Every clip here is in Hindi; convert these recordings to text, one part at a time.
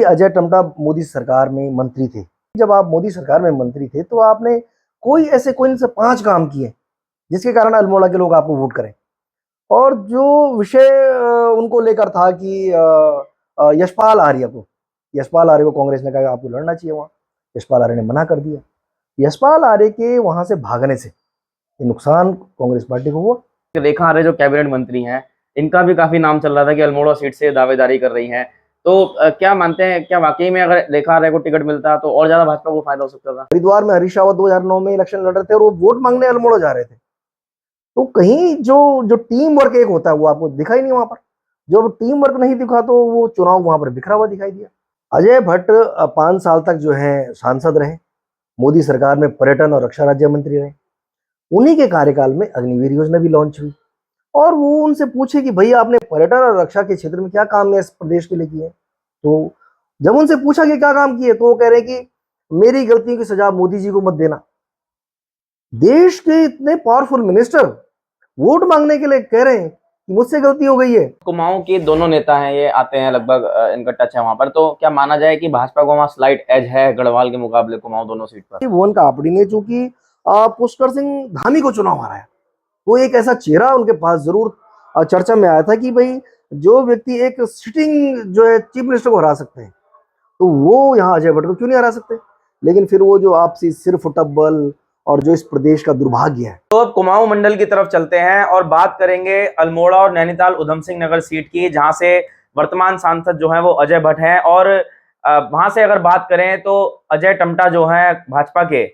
अजय टम्टा मोदी सरकार में मंत्री थे। जब आप मोदी सरकार में मंत्री थे तो आपने कोई से 5 काम किए जिसके कारण अल्मोड़ा के लोग आपको वोट करें। और जो विषय उनको लेकर था कि यशपाल आर्य को कांग्रेस ने कहा आपको लड़ना चाहिए वहाँ। यशपाल आर्य ने मना कर दिया। यशपाल आर्य के वहाँ से भागने से ये नुकसान कांग्रेस पार्टी को हुआ। रेखा आर्य जो कैबिनेट मंत्री हैं, इनका भी काफी नाम चल रहा था कि अल्मोड़ा सीट से दावेदारी कर रही हैं। तो क्या मानते हैं, क्या वाकई में अगर रेखा आर्य को टिकट मिलता तो और ज्यादा भाजपा को फायदा हो सकता था? हरिद्वार में हरीश रावत 2009 में इलेक्शन लड़ रहे थे और वो वोट मांगने अल्मोड़ा जा रहे थे। तो कहीं जो जो टीम वर्क एक होता है वो आपको दिखा ही नहीं वहां पर। जब टीम वर्क नहीं दिखा तो वो चुनाव वहां पर बिखरा हुआ दिखाई दिया। अजय भट्ट 5 साल तक जो है सांसद रहे, मोदी सरकार में पर्यटन और रक्षा राज्य मंत्री रहे। उन्हीं के कार्यकाल में अग्निवीर योजना भी लॉन्च हुई और वो उनसे पूछे कि भैया आपने पर्यटन और रक्षा के क्षेत्र में क्या काम है इस प्रदेश के लिए किए। तो जब उनसे पूछा कि क्या काम किए तो वो कह रहे कि मेरी गलतियों की सजा मोदी जी को मत देना। देश के इतने पावरफुल मिनिस्टर वोट मांगने के लिए कह रहे हैं कि मुझसे गलती हो गई है। कुमाऊं के दोनों नेता हैं, ये आते हैं लगभग, इनका टच है वहां पर। तो क्या माना जाए कि भाजपा को वहां स्लाइट एज है गढ़वाल के मुकाबले कुमाऊं दोनों सीट पर? भुवन कापड़ी ने चूंकि पुष्कर सिंह धामी को चुनाव हराया तो एक ऐसा चेहरा उनके पास जरूर चर्चा में आया था कि भाई जो व्यक्ति एक सिटिंग जो है चीफ मिनिस्टर को हरा सकते हैं तो वो यहाँ अजय भट्ट को क्यों नहीं हरा सकते। लेकिन फिर वो जो आपसी सिर्फ टब्बल और जो इस प्रदेश का दुर्भाग्य है। तो अब कुमाऊं मंडल की तरफ चलते हैं और बात करेंगे अल्मोड़ा और नैनीताल उधम सिंह नगर सीट की, जहां से वर्तमान सांसद जो है वो अजय भट्ट हैं। और वहां से अगर बात करें तो अजय टम्टा जो है भाजपा के,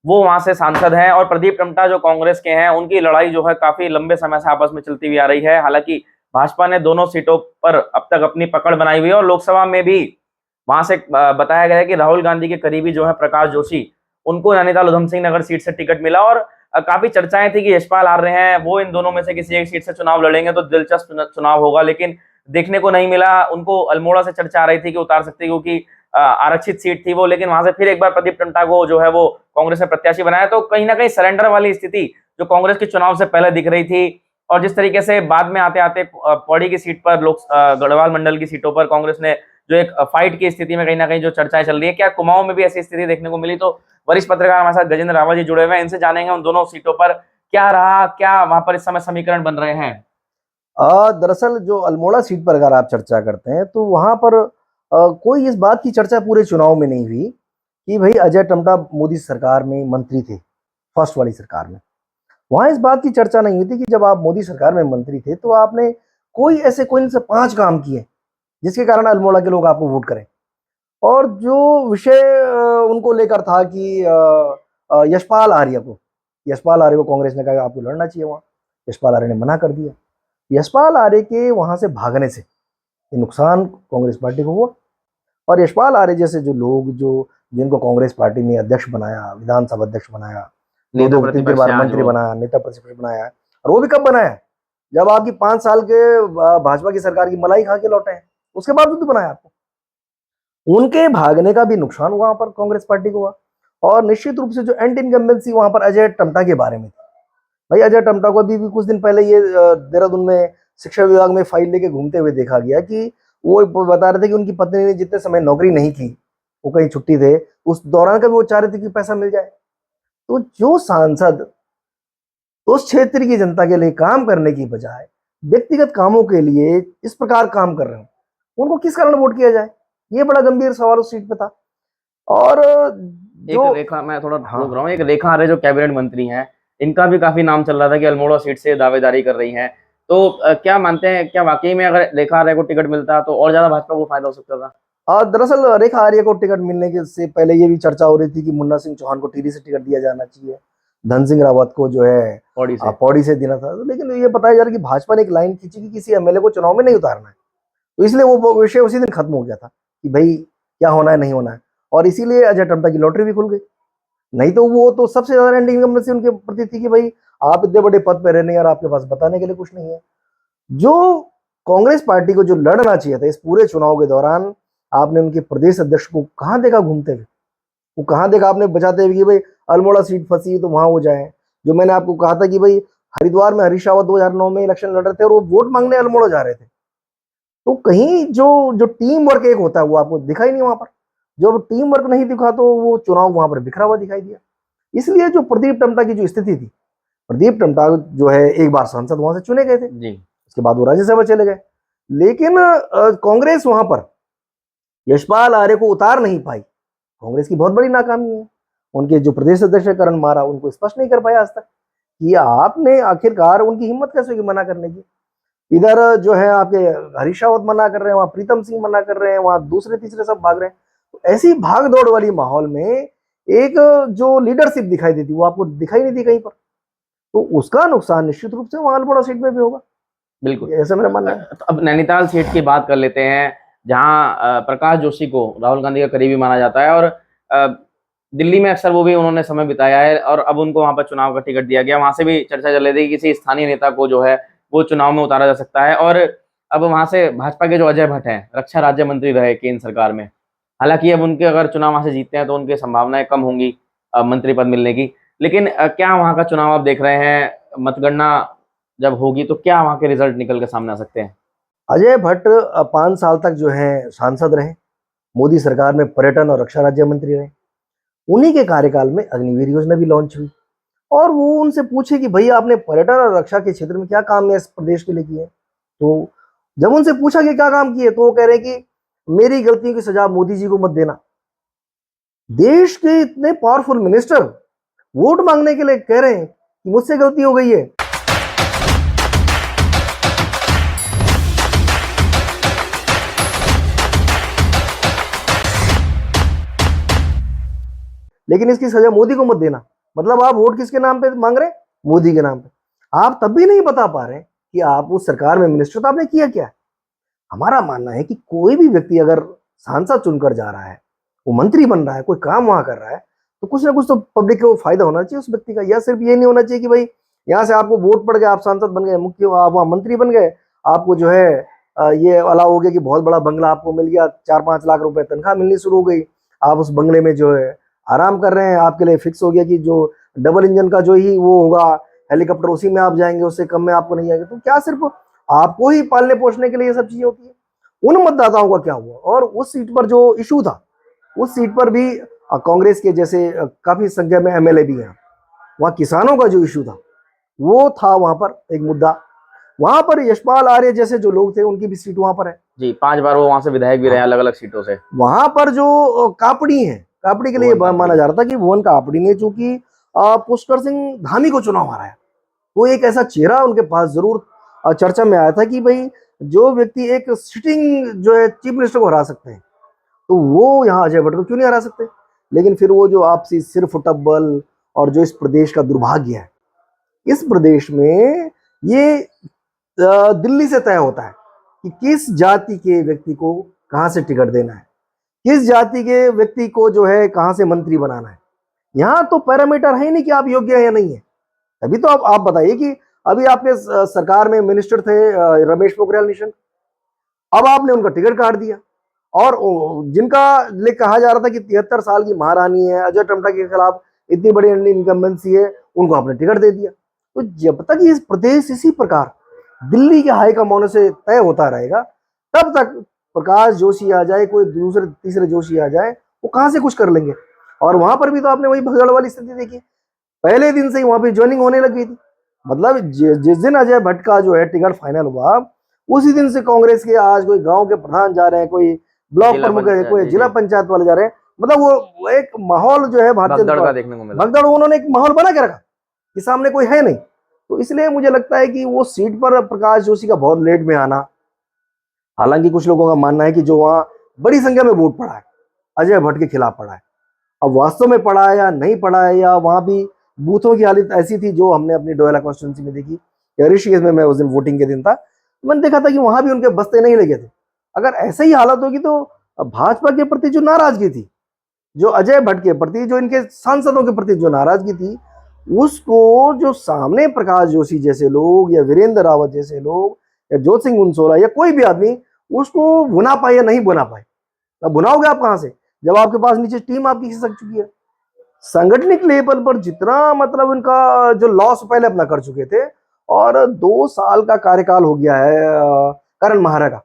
वो वहां से सांसद हैं, और प्रदीप टम्टा जो कांग्रेस के हैं, उनकी लड़ाई जो है काफी लंबे समय से आपस में चलती हुई आ रही है। हालांकि भाजपा ने दोनों सीटों पर अब तक अपनी पकड़ बनाई हुई है और लोकसभा में भी वहां से बताया गया है कि राहुल गांधी के करीबी जो है प्रकाश जोशी, उनको नैनीताल उधम सिंह नगर सीट से टिकट मिला। और काफी चर्चाएं थी कि यशपाल आ रहे हैं, वो इन दोनों में से किसी एक सीट से चुनाव लड़ेंगे तो दिलचस्प चुनाव होगा, लेकिन देखने को नहीं मिला। उनको अल्मोड़ा से चर्चा आ रही थी कि उतार सकते, क्योंकि आरक्षित सीट थी वो, लेकिन वहां से फिर एक बार प्रदीप टम्टा को जो है वो कांग्रेस ने प्रत्याशी बनाया। तो कहीं ना कहीं सरेंडर वाली स्थिति जो कांग्रेस के चुनाव से पहले दिख रही थी, और जिस तरीके से बाद में आते आते पौड़ी की सीट पर, गढ़वाल मंडल की सीटों पर कांग्रेस ने जो एक फाइट की स्थिति में कहीं ना कहीं जो चर्चाएं चल रही है, क्या कुमाऊं में भी ऐसी स्थिति देखने को मिली? तो वरिष्ठ पत्रकार हमारे साथ गजेंद्र रावत जी जुड़े हुए हैं, इनसे जानेंगे उन दोनों सीटों पर क्या रहा, क्या वहां पर इस समय समीकरण बन रहे हैं। दरअसल जो अल्मोड़ा सीट पर अगर आप चर्चा करते हैं तो वहां पर कोई इस बात की चर्चा पूरे चुनाव में नहीं हुई कि भाई अजय टम्टा मोदी सरकार में मंत्री थे, फर्स्ट वाली सरकार में। वहां इस बात की चर्चा नहीं हुई थी कि जब आप मोदी सरकार में मंत्री थे तो आपने कोई से 5 काम किए जिसके कारण अल्मोड़ा के लोग आपको वोट करें। और जो विषय उनको लेकर था कि यशपाल आर्य को कांग्रेस ने कहा आपको लड़ना चाहिए वहाँ। यशपाल आर्य ने मना कर दिया। यशपाल आर्य के वहां से भागने से ये नुकसान कांग्रेस पार्टी को हुआ। और यशपाल आर्य जैसे जो लोग जिनको कांग्रेस पार्टी ने अध्यक्ष बनाया, विधानसभा अध्यक्ष बनाया, दो 3 बार मंत्री बनाया, नेता प्रतिपक्ष बनाया, और वो भी कब बनाया जब आपकी 5 साल के भाजपा की सरकार की मलाई खा के लौटे हैं, उसके बाद तो बनाया आपको। उनके भागने का भी नुकसान वहां पर कांग्रेस पार्टी को हुआ। और निश्चित रूप से जो एंटी इनकम्बेंसी वहां पर अजय टम्टा के बारे में थी, भाई अजय टम्टा को अभी भी कुछ दिन पहले ये देहरादून में शिक्षा विभाग में फाइल लेके घूमते हुए देखा गया कि वो बता रहे थे कि उनकी पत्नी ने जितने समय नौकरी नहीं की, वो कहीं छुट्टी थे, उस दौरान का भी वो चाह रहे थे कि पैसा मिल जाए। तो जो सांसद उस क्षेत्र की जनता के लिए काम करने की बजाय व्यक्तिगत कामों के लिए इस प्रकार काम कर रहे हैं, उनको किस कारण वोट किया जाए, ये बड़ा गंभीर सवाल उस सीट पे था। और जो एक रेखा, मैं थोड़ा रोक रहा हूँ, एक रेखा आर्य जो कैबिनेट मंत्री हैं, इनका भी काफी नाम चल रहा था कि अल्मोड़ा सीट से दावेदारी कर रही हैं। तो क्या मानते हैं, क्या वाकई में अगर रेखा आर्य को टिकट मिलता तो और ज्यादा भाजपा को फायदा हो सकता था? दरअसल रेखा आर्य को टिकट मिलने के से पहले ये भी चर्चा हो रही थी कि मुन्ना सिंह चौहान को टिहरी से टिकट दिया जाना चाहिए, धन सिंह रावत को जो है पौड़ी से देना था। लेकिन ये बताया जा रहा है कि भाजपा ने एक लाइन खींची कि किसी एमएलए को चुनाव में नहीं उतारना है, तो इसलिए वो विषय उसी दिन खत्म हो गया था कि भाई क्या होना है नहीं होना है। और इसीलिए अजय टम्टा की लॉटरी भी खुल गई। नहीं तो वो तो सबसे ज्यादा एंटी इनकम्बेंसी उनके प्रति थी कि भाई आप इतने बड़े पद पर रहने और आपके पास बताने के लिए कुछ नहीं है। जो कांग्रेस पार्टी को जो लड़ना चाहिए था इस पूरे चुनाव के दौरान, आपने उनके प्रदेश अध्यक्ष को कहां देखा घूमते हुए, वो कहां देखा आपने बचाते हुए कि भाई अल्मोड़ा सीट फंसी तो वहां हो जाए। जो मैंने आपको कहा था कि भाई हरिद्वार में हरीश रावत 2009 में इलेक्शन लड़ रहे थे और वो वोट मांगने अल्मोड़ा जा रहे थे। तो कहीं जो जो टीम वर्क एक होता है वो आपको दिखाई नहीं वहां पर। जब टीम वर्क नहीं दिखा तो वो चुनाव वहां पर बिखरा हुआ दिखाई दिया। इसलिए जो प्रदीप टम्टा की जो स्थिति थी, प्रदीप टम्टा जो है एक बार सांसद वहां से चुने गए थे, जी उसके बाद वो राज्यसभा चले गए। लेकिन कांग्रेस वहां पर यशपाल आर्य को उतार नहीं पाई। कांग्रेस की बहुत बड़ी नाकामी है। उनके जो प्रदेश अध्यक्ष है करण मारा, उनको स्पष्ट नहीं कर पाया आज तक कि आपने आखिरकार, उनकी हिम्मत कैसे हुई मना करने की। इधर जो है आपके हरीश रावत मना कर रहे हैं, वहां प्रीतम सिंह मना कर रहे हैं, वहां दूसरे तीसरे सब भाग रहे हैं। तो ऐसी भाग दौड़ वाली माहौल में एक जो लीडरशिप दिखाई देती वो आपको दिखाई नहीं दी कहीं पर। तो उसका नुकसान निश्चित रूप से वहां अल्मोड़ा सीट में भी होगा, बिल्कुल। ऐसा मेरा मानना है। तो अब नैनीताल सीट की बात कर लेते हैं, जहां प्रकाश जोशी को राहुल गांधी का करीबी माना जाता है, और दिल्ली में अक्सर वो भी उन्होंने समय बिताया है, और अब उनको वहां पर चुनाव का टिकट दिया गया। वहां से भी चर्चा चल रही थी कि किसी स्थानीय नेता को जो है वो चुनाव में उतारा जा सकता है। और अब वहां से भाजपा के जो अजय भट्ट हैं, रक्षा राज्य मंत्री रहे केंद्र सरकार में, हालांकि अब उनके अगर चुनाव वहां से जीतते हैं तो उनकी संभावनाएं कम होंगी मंत्री पद मिलने की। लेकिन क्या वहां का चुनाव आप देख रहे हैं, मतगणना जब होगी तो क्या वहां के रिजल्ट निकल के सामने आ सकते हैं? अजय भट्ट 5 साल तक जो है सांसद रहे, मोदी सरकार में पर्यटन और रक्षा राज्य मंत्री रहे। उन्हीं के कार्यकाल में अग्निवीर योजना भी लॉन्च हुई, और वो उनसे पूछे कि भैया आपने पर्यटन और रक्षा के क्षेत्र में क्या काम है इस प्रदेश के लिए किए। तो जब उनसे पूछा कि क्या काम किए, तो वो कह रहे कि मेरी गलतियों की सजा मोदी जी को मत देना। देश के इतने पावरफुल मिनिस्टर वोट मांगने के लिए कह रहे हैं कि मुझसे गलती हो गई है। लेकिन इसकी सजा मोदी को मत देना। मतलब आप वोट किसके नाम पे मांग रहे हैं? मोदी के नाम पे। आप तब भी नहीं बता पा रहे कि आप उस सरकार में मिनिस्टर तो आपने किया क्या है। हमारा मानना है कि कोई भी व्यक्ति अगर सांसद चुनकर जा रहा है, वो मंत्री बन रहा है, कोई काम वहां कर रहा है, तो कुछ ना कुछ तो पब्लिक को फायदा होना चाहिए उस व्यक्ति का। या सिर्फ ये नहीं होना चाहिए कि भाई यहाँ से आपको वोट पड़ गया, आप सांसद बन गए, मुख्य आप वहाँ मंत्री बन गए, आपको जो है ये अलाउ हो गया कि बहुत बड़ा बंगला आपको मिल गया, 4-5 लाख रुपए तनख्वाह मिलनी शुरू हो गई, आप उस बंगले में जो है आराम कर रहे हैं, आपके लिए फिक्स हो गया कि जो डबल इंजन का जो ही वो होगा हेलीकॉप्टर उसी में आप जाएंगे, उससे कम में आपको नहीं आएगा। तो क्या सिर्फ आपको ही पालने पोषने के लिए ये सब चीजें होती है? उन मतदाताओं का क्या हुआ? और उस सीट पर जो इशू था, उस सीट पर भी कांग्रेस के जैसे काफी संख्या में एमएलए भी हैं, वहाँ किसानों का जो इशू था वो था वहां पर एक मुद्दा। वहां पर यशपाल आर्य जैसे जो लोग थे उनकी भी सीट वहां पर है जी, 5 बार वो वहां से विधायक भी रहे अलग अलग सीटों से। वहां पर जो कापड़ी है, कापड़ी के लिए माना जा रहा था कि भुवन कापड़ी ने चूंकि पुष्कर सिंह धामी को चुनाव हराया, तो एक ऐसा चेहरा उनके पास जरूर चर्चा में आया था कि भाई जो व्यक्ति एक सिटिंग जो है चीफ मिनिस्टर को हरा सकते हैं, तो वो यहाँ अजय भट्ट को क्यों नहीं हरा सकते। लेकिन फिर वो जो आपसी सिर फुटबल और जो इस प्रदेश का दुर्भाग्य है, इस प्रदेश में ये दिल्ली से तय होता है कि किस जाति के व्यक्ति को कहाँ से टिकट देना है, किस जाति के व्यक्ति को जो है कहाँ से मंत्री बनाना है। यहाँ तो पैरामीटर है ही नहीं कि आप योग्य है या नहीं है। अभी तो आप बताइए कि अभी आपके सरकार में मिनिस्टर थे रमेश पोखरियाल निशंक, अब आपने उनका टिकट काट दिया, और जिनका कहा जा रहा था कि 73 साल की महारानी है, अजय टम्टा के खिलाफ इतनी बड़ी इनकम्बेंसी है, उनको आपने टिकट दे दिया। तो जब तक ये प्रदेश इसी प्रकार दिल्ली के हाई कमानों से तय होता रहेगा, तब तक प्रकाश जोशी आ जाए, कोई दूसरे तीसरे जोशी आ जाए, वो कहां से कुछ कर लेंगे। और वहां पर भी तो आपने वही भगदड़ वाली स्थिति देखी, पहले दिन से ही वहां पे ज्वाइनिंग होने लग गई थी। मतलब जिस दिन अजय भट्ट का जो है टिकट फाइनल हुआ, उसी दिन से कांग्रेस के आज कोई गांव के प्रधान जा रहे हैं, कोई ब्लॉक प्रमुख है, कोई जिला पंचायत वाले जा रहे हैं। मतलब वो एक माहौल जो है भारतीय भगदड़ का देखने को मिला। भगदड़ उन्होंने एक माहौल बना के रखा कि सामने कोई है नहीं। तो इसलिए मुझे लगता है कि वो सीट पर प्रकाश जोशी का बहुत लेट में आना, हालांकि कुछ लोगों का मानना है कि जो वहां बड़ी संख्या में वोट पड़ा है अजय भट्ट के खिलाफ पड़ा है। अब वास्तव में पड़ा है या नहीं पड़ा है, या वहां भी बूथों की हालत ऐसी थी जो हमने अपनी डोयला कॉन्स्टिट्यूंसी में देखी, या ऋषिकेश में मैं उस दिन वोटिंग के दिन था, मैंने देखा था कि वहां भी उनके बस्ते नहीं लगे थे। अगर ऐसे ही हालत होगी तो भाजपा के प्रति जो नाराजगी थी, जो अजय भट्ट के प्रति, जो इनके सांसदों के प्रति जो नाराजगी थी, उसको जो सामने प्रकाश जोशी जैसे लोग या वीरेंद्र रावत जैसे लोग या जोत सिंह मुंसोरा या कोई भी आदमी उसको भुना पाए या नहीं भुना पाए। अब भुनाओगे आप कहां से, जब आपके पास नीचे टीम आपकी खिसक चुकी है। संगठनिक लेवल पर जितना मतलब इनका जो लॉस पहले अपना कर चुके थे, और 2 साल का कार्यकाल हो गया है करण महारा का,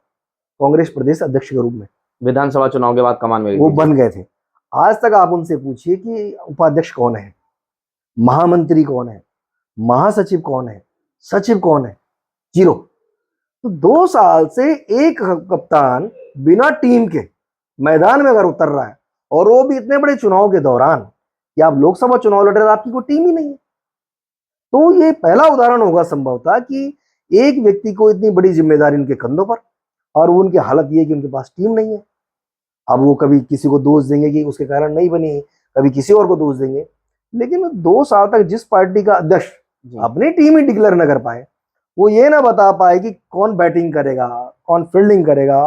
कांग्रेस प्रदेश अध्यक्ष के रूप में, विधानसभा चुनाव के बाद कमान में वो बन गए थे। आज तक आप उनसे पूछिए कि उपाध्यक्ष कौन है, महामंत्री कौन है, महासचिव कौन है, सचिव कौन है, जीरो। तो 2 साल से एक कप्तान बिना टीम के मैदान में अगर उतर रहा है, और वो भी इतने बड़े चुनाव के दौरान कि आप लोकसभा चुनाव लड़ रहे हैं, आपकी कोई टीम ही नहीं है, तो ये पहला उदाहरण होगा संभवतः कि एक व्यक्ति को इतनी बड़ी जिम्मेदारी उनके कंधों पर, और वो उनकी हालत ये है कि उनके पास टीम नहीं है। अब वो कभी किसी को दोष देंगे कि उसके कारण नहीं बनी, कभी किसी और को दोष देंगे, लेकिन 2 साल तक जिस पार्टी का अध्यक्ष अपनी टीम ही डिक्लेयर न कर पाए, वो ये ना बता पाए कि कौन बैटिंग करेगा, कौन फील्डिंग करेगा,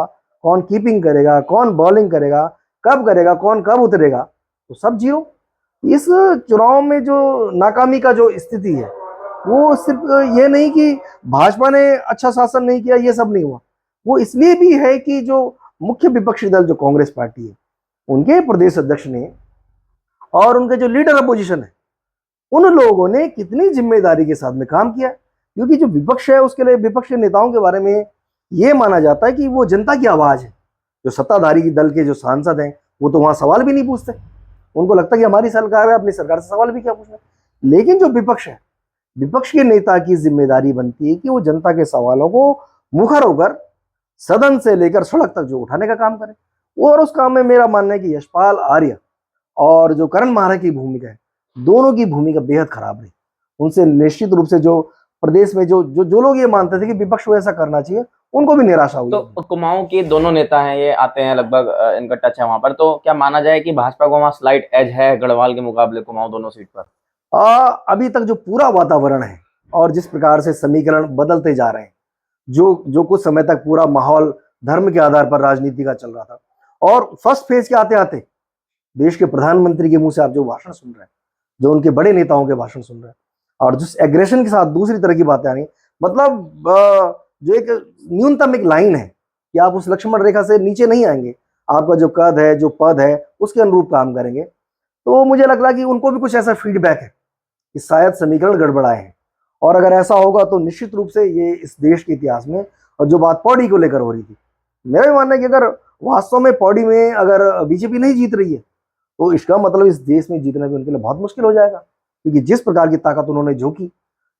कौन कीपिंग करेगा, कौन बॉलिंग करेगा, कब करेगा, कौन कब उतरेगा, तो सब जीरो। इस चुनाव में जो नाकामी का जो स्थिति है, वो सिर्फ ये नहीं कि भाजपा ने अच्छा शासन नहीं किया, ये सब नहीं हुआ, वो इसलिए भी है कि जो मुख्य विपक्षी दल जो कांग्रेस पार्टी है, उनके प्रदेश अध्यक्ष ने और उनके जो लीडर अपोजिशन है, उन लोगों ने कितनी जिम्मेदारी के साथ में काम किया। क्योंकि जो विपक्ष है, उसके लिए विपक्ष के नेताओं के बारे में ये माना जाता है कि वो जनता की आवाज है। जो सत्ताधारी दल के जो सांसद हैं, वो तो वहां सवाल भी नहीं पूछते, उनको लगता है कि हमारी सरकार है, अपनी सरकार से सवाल भी क्या पूछना। लेकिन जो विपक्ष है, विपक्ष के नेता की जिम्मेदारी बनती है कि वो जनता के सवालों को मुखर होकर सदन से लेकर सड़क तक जो उठाने का काम करे। और उस काम में मेरा मानना है कि यशपाल आर्य और जो करण माहरा की भूमिका है, दोनों की भूमिका बेहद खराब रही। उनसे निश्चित रूप से जो प्रदेश में जो लोग ये मानते थे कि विपक्ष को ऐसा करना चाहिए, उनको भी निराशा हुई। तो कुमाऊं के दोनों नेता हैं, ये आते हैं लगभग, इनका टच है वहां पर, तो क्या माना जाए कि भाजपा को वहां स्लाइट एज है गढ़वाल के मुकाबले कुमाऊं दोनों सीट पर? अभी तक जो पूरा वातावरण है और जिस प्रकार से समीकरण बदलते जा रहे हैं, जो कुछ समय तक पूरा माहौल धर्म के आधार पर राजनीति का चल रहा था, और फर्स्ट फेज के आते आते देश के प्रधानमंत्री के मुंह से आप जो भाषण सुन रहे हैं, जो उनके बड़े नेताओं के भाषण सुन रहे हैं, और जिस एग्रेशन के साथ दूसरी तरह की बातें आ रही, मतलब जो एक न्यूनतम एक लाइन है कि आप उस लक्ष्मण रेखा से नीचे नहीं आएंगे, आपका जो कद है, जो पद है, उसके अनुरूप काम करेंगे। तो मुझे लग रहा कि उनको भी कुछ ऐसा फीडबैक है कि शायद समीकरण गड़बड़ाए हैं, और अगर ऐसा होगा तो निश्चित रूप से ये इस देश के इतिहास में, और जो बात पौड़ी को लेकर हो रही थी, मेरा भी मानना है कि अगर वास्तव में पौड़ी में अगर बीजेपी नहीं जीत रही है, तो इसका मतलब इस देश में जीतना भी उनके लिए बहुत मुश्किल हो जाएगा। क्योंकि जिस प्रकार की ताकत उन्होंने झोंकी,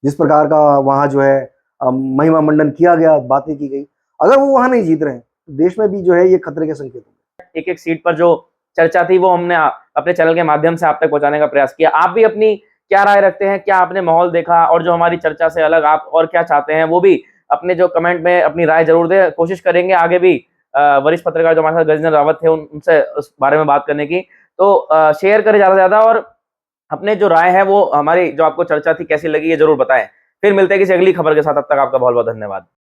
जिस प्रकार का वहां जो है महिमा मंडन किया गया, बातें की गई, अगर वो वहां नहीं जीत रहे हैं तो देश में भी जो है ये खतरे के संकेत होंगे। एक एक सीट पर जो चर्चा थी वो हमने अपने चैनल के माध्यम से आप तक पहुंचाने का प्रयास किया। आप भी अपनी क्या राय रखते हैं, क्या आपने माहौल देखा, और जो हमारी चर्चा से अलग आप और क्या चाहते हैं, वो भी अपने जो कमेंट में अपनी राय जरूर दें। कोशिश करेंगे आगे भी वरिष्ठ पत्रकार जो हमारे साथ गजेंद्र रावत थे उनसे उस बारे में बात करने की। तो शेयर करें ज्यादा से ज्यादा, और अपने जो राय है वो हमारी जो आपको चर्चा थी कैसी लगी ये जरूर बताएं। फिर मिलते हैं किसी अगली खबर के साथ, तब तक आपका बहुत बहुत धन्यवाद।